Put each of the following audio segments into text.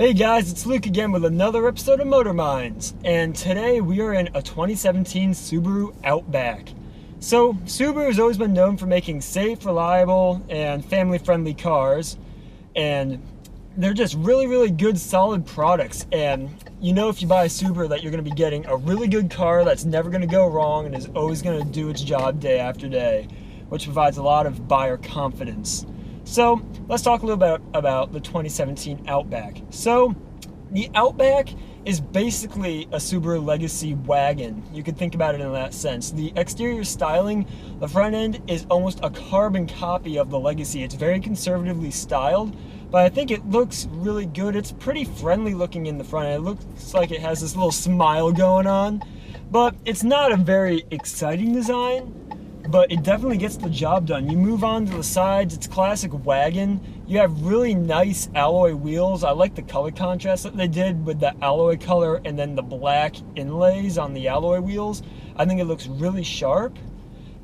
Hey guys, it's Luke again with another episode of Motor Minds, and today we are in a 2017 Subaru Outback. So, Subaru has always been known for making safe, reliable, and family-friendly cars, and they're just really good, solid products. And you know, if you buy a Subaru, that you're going to be getting a really good car that's never going to go wrong and is always going to do its job day after day, which provides a lot of buyer confidence. So let's talk a little bit about the 2017 Outback. So the Outback is basically a Subaru Legacy wagon. You could think about it in that sense. The exterior styling, the front end is almost a carbon copy of the Legacy. It's very conservatively styled, but I think it looks really good. It's pretty friendly looking in the front end. It looks like it has this little smile going on, but it's not a very exciting design. But it definitely gets the job done. You move on to the sides, it's classic wagon. You have really nice alloy wheels. I like the color contrast that they did with the alloy color and then the black inlays on the alloy wheels. I think it looks really sharp.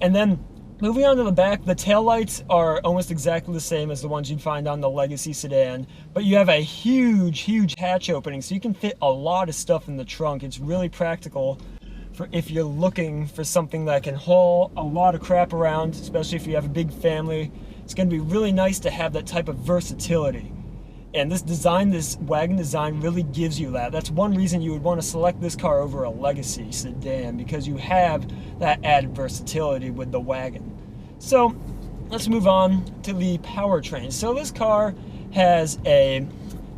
And then moving on to the back, the taillights are almost exactly the same as the ones you'd find on the Legacy sedan, but you have a huge hatch opening, so you can fit a lot of stuff in the trunk. It's really practical if you're looking for something that can haul a lot of crap around, especially if you have a big family. It's going to be really nice to have that type of versatility. And this wagon design really gives you that. That's one reason you would want to select this car over a Legacy sedan, because you have that added versatility with the wagon. So let's move on to the powertrain. So this car has a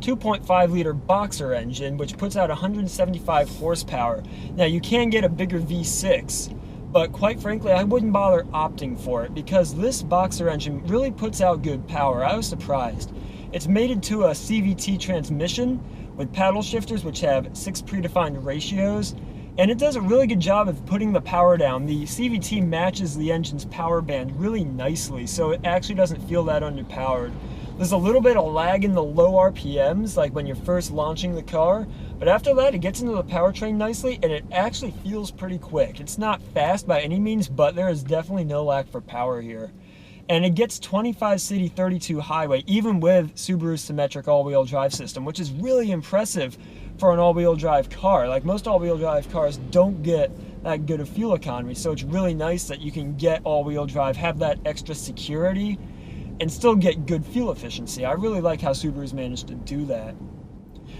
2.5 liter boxer engine, which puts out 175 horsepower. Now you can get a bigger V6, but quite frankly I wouldn't bother opting for it, because this boxer engine really puts out good power. I was surprised. It's mated to a CVT transmission with paddle shifters, which have 6 predefined ratios, and it does a really good job of putting the power down. The CVT matches the engine's power band really nicely, so it actually doesn't feel that underpowered. There's a little bit of lag in the low RPMs, like when you're first launching the car, but after that it gets into the powertrain nicely, and it actually feels pretty quick. It's not fast by any means, but there is definitely no lack for power here. And it gets 25 city, 32 highway, even with Subaru's symmetric all-wheel drive system, which is really impressive for an all-wheel drive car. Like, most all-wheel drive cars don't get that good of fuel economy, so it's really nice that you can get all-wheel drive, have that extra security, and still get good fuel efficiency. I really like how Subaru's managed to do that.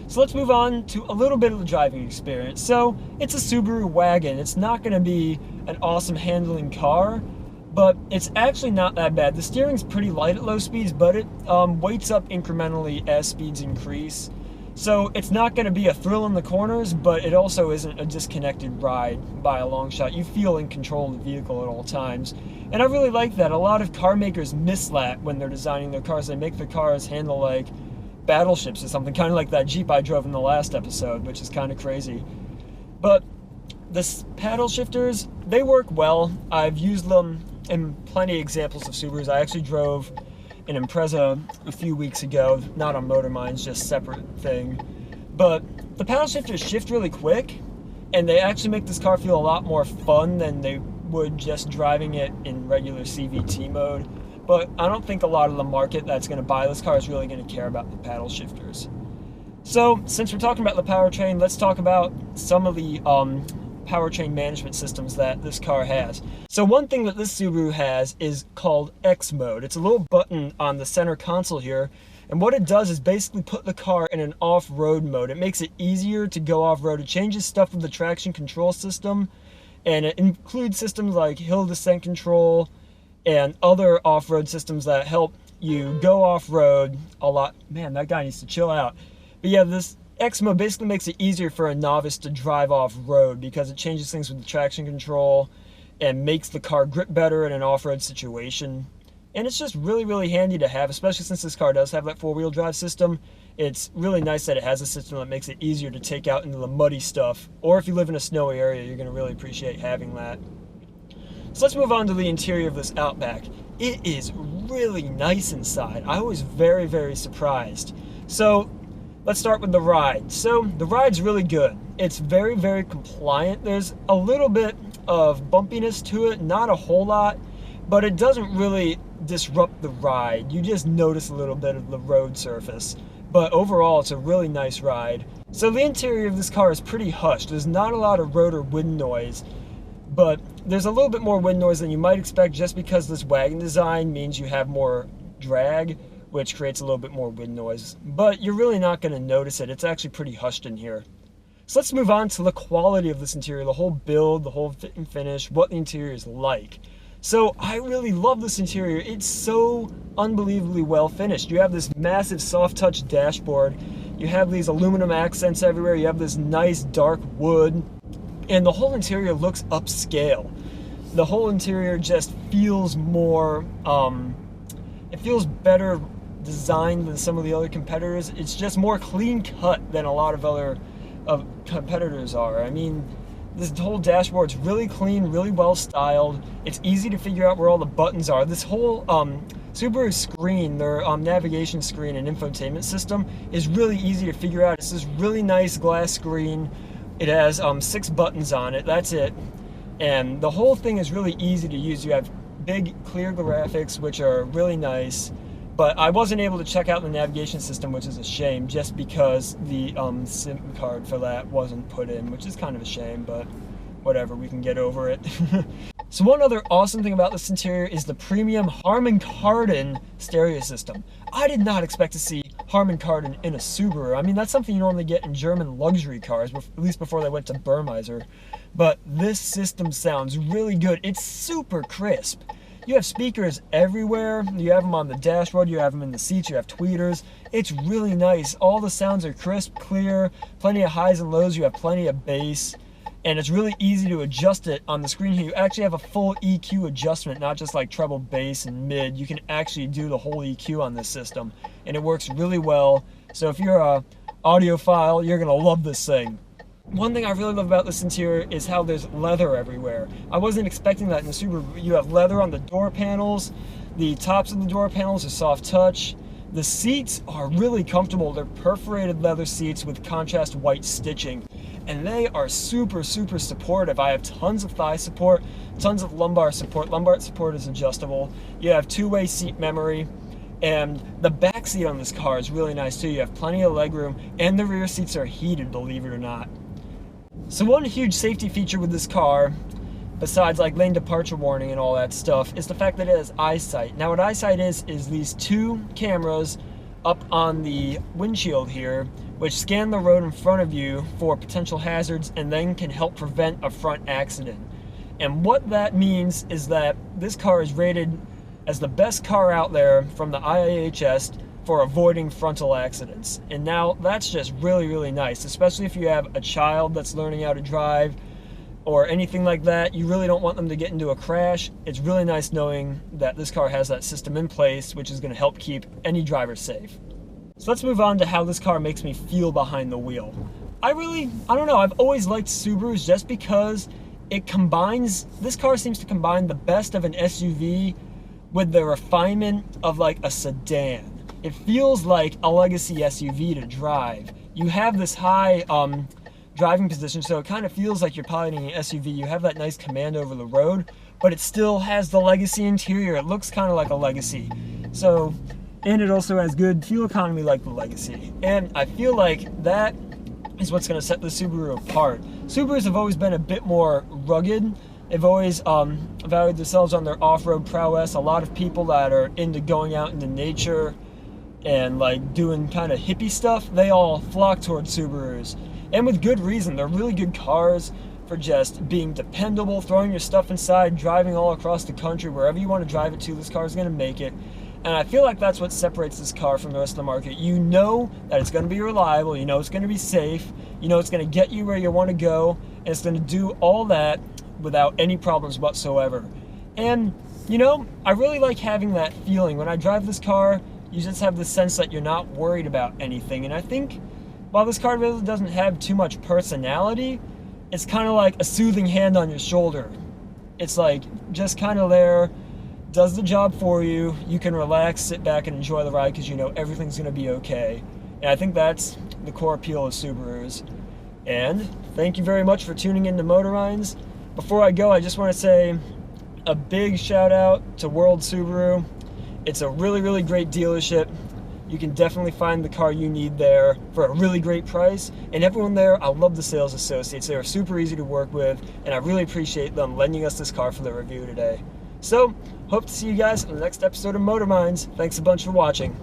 So let's move on to a little bit of the driving experience. So it's a Subaru wagon. It's not going to be an awesome handling car, but it's actually not that bad. The steering's pretty light at low speeds, but it weights up incrementally as speeds increase. So it's not going to be a thrill in the corners, but it also isn't a disconnected ride by a long shot. You feel in control of the vehicle at all times. And I really like that. A lot of car makers miss that when they're designing their cars. They make their cars handle like battleships or something, kind of like that Jeep I drove in the last episode, which is kind of crazy. But the paddle shifters, they work well. I've used them in plenty of examples of Subarus. I actually drove an Impreza a few weeks ago, not on Motor Minds, just separate thing. But the paddle shifters shift really quick, and they actually make this car feel a lot more fun than they would just driving it in regular CVT mode. But I don't think a lot of the market that's going to buy this car is really going to care about the paddle shifters. So since we're talking about the powertrain, let's talk about some of the powertrain management systems that this car has. So one thing that this Subaru has is called X mode. It's a little button on the center console here, and what it does is basically put the car in an off-road mode. It makes it easier to go off-road. It changes stuff with the traction control system, and it includes systems like hill descent control and other off-road systems that help you go off-road a lot. Man, that guy needs to chill out. But yeah, this X mode basically makes it easier for a novice to drive off-road, because it changes things with the traction control and makes the car grip better in an off-road situation. And it's just really handy to have, especially since this car does have that four-wheel drive system. It's really nice that it has a system that makes it easier to take out into the muddy stuff, or if you live in a snowy area, you're going to really appreciate having that. So let's move on to the interior of this Outback. It is really nice inside. I was very surprised. So let's start with the ride. So the ride's really good. It's very compliant. There's a little bit of bumpiness to it, not a whole lot, but it doesn't really disrupt the ride. You just notice a little bit of the road surface. but overall it's a really nice ride. So the interior of this car is pretty hushed. There's not a lot of rotor wind noise, but there's a little bit more wind noise than you might expect just because this wagon design means you have more drag, which creates a little bit more wind noise. But you're really not going to notice it. It's actually pretty hushed in here. So let's move on to the quality of this interior, the whole build, the whole fit and finish, what the interior is like. So I really love this interior. It's so unbelievably well finished. You have this massive soft touch dashboard. You have these aluminum accents everywhere. You have this nice dark wood. And the whole interior looks upscale. The whole interior just feels more, it feels better designed than some of the other competitors. It's just more clean cut than a lot of other competitors are. I mean, this whole dashboard's really clean, really well styled. It's easy to figure out where all the buttons are. This whole Subaru screen, their navigation screen and infotainment system, is really easy to figure out. It's this really nice glass screen. It has 6 buttons on it, that's it. And the whole thing is really easy to use. You have big clear graphics, which are really nice. But I wasn't able to check out the navigation system, which is a shame, just because the SIM card for that wasn't put in, which is kind of a shame, but whatever, we can get over it. So one other awesome thing about this interior is the premium Harman Kardon stereo system. I did not expect to see Harman Kardon in a Subaru. I mean, that's something you normally get in German luxury cars, at least before they went to Burmeister. But this system sounds really good. It's super crisp. You have speakers everywhere. You have them on the dashboard, you have them in the seats, you have tweeters. It's really nice. All the sounds are crisp, clear, plenty of highs and lows, you have plenty of bass. And it's really easy to adjust it on the screen here. You actually have a full EQ adjustment, not just like treble, bass, and mid. You can actually do the whole EQ on this system, and it works really well. So if you're a audiophile, you're gonna love this thing. One thing I really love about this interior is how there's leather everywhere. I wasn't expecting that in the Subaru. You have leather on the door panels. The tops of the door panels are soft touch. The seats are really comfortable. They're perforated leather seats with contrast white stitching. And they are super, super supportive. I have tons of thigh support, tons of lumbar support. Lumbar support is adjustable. You have two-way seat memory. And the back seat on this car is really nice too. You have plenty of legroom, and the rear seats are heated, believe it or not. So one huge safety feature with this car, besides like lane departure warning and all that stuff, is the fact that it has eyesight. Now what eyesight is these 2 cameras up on the windshield here, which scan the road in front of you for potential hazards and then can help prevent a front accident. And what that means is that this car is rated as the best car out there from the IIHS for avoiding frontal accidents. And now that's just really, really nice, especially if you have a child that's learning how to drive or anything like that. You really don't want them to get into a crash. It's really nice knowing that this car has that system in place, which is going to help keep any driver safe. So let's move on to how this car makes me feel behind the wheel. I don't know, I've always liked Subarus just because this car seems to combine the best of an SUV with the refinement of like a sedan. It feels like a legacy SUV to drive. You have this high driving position, so it kind of feels like you're piloting an SUV. You have that nice command over the road, but it still has the legacy interior. It looks kind of like a legacy. And it also has good fuel economy like the legacy. And I feel like that is what's going to set the Subaru apart. Subarus have always been a bit more rugged. They've always valued themselves on their off-road prowess. A lot of people that are into going out into nature and like doing kind of hippie stuff, they all flock towards Subarus. And with good reason. They're really good cars for just being dependable, throwing your stuff inside, driving all across the country, wherever you want to drive it to, this car is going to make it. And I feel like that's what separates this car from the rest of the market. You know that it's going to be reliable, you know it's going to be safe, you know it's going to get you where you want to go, and it's going to do all that without any problems whatsoever. And, you know, I really like having that feeling. When I drive this car, you just have the sense that you're not worried about anything. And I think while this car really doesn't have too much personality, it's kind of like a soothing hand on your shoulder. It's like just kind of there, does the job for you. You can relax, sit back, and enjoy the ride because you know everything's going to be okay. And I think that's the core appeal of Subarus. And thank you very much for tuning in to Motor Minds. Before I go, I just want to say a big shout out to World Subaru. It's a really, really great dealership. you can definitely find the car you need there for a really great price. And everyone there, I love the sales associates. They are super easy to work with, and I really appreciate them lending us this car for the review today. So, hope to see you guys in the next episode of Motor Minds. Thanks a bunch for watching.